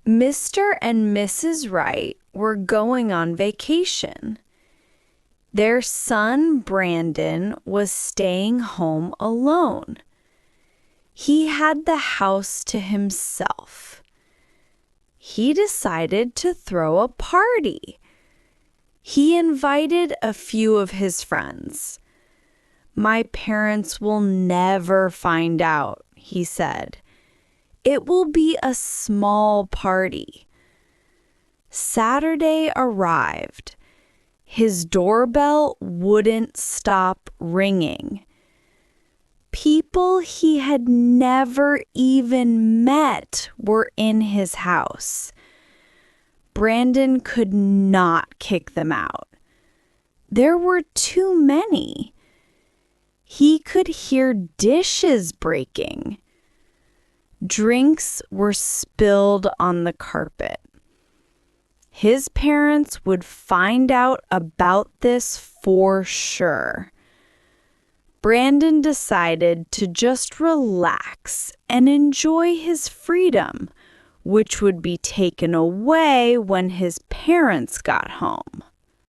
Mr. and Mrs. Wright were going on vacation. Their son, Brandon, was staying home alone. He had the house to himself. He decided to throw a party. He invited a few of his friends. "My parents will never find out," he said. "It will be a small party." Saturday arrived. His doorbell wouldn't stop ringing. People he had never even met were in his house. Brandon could not kick them out. There were too many. He could hear dishes breaking. Drinks were spilled on the carpet. His parents would find out about this for sure. Brandon decided to just relax and enjoy his freedom, which would be taken away when his parents got home.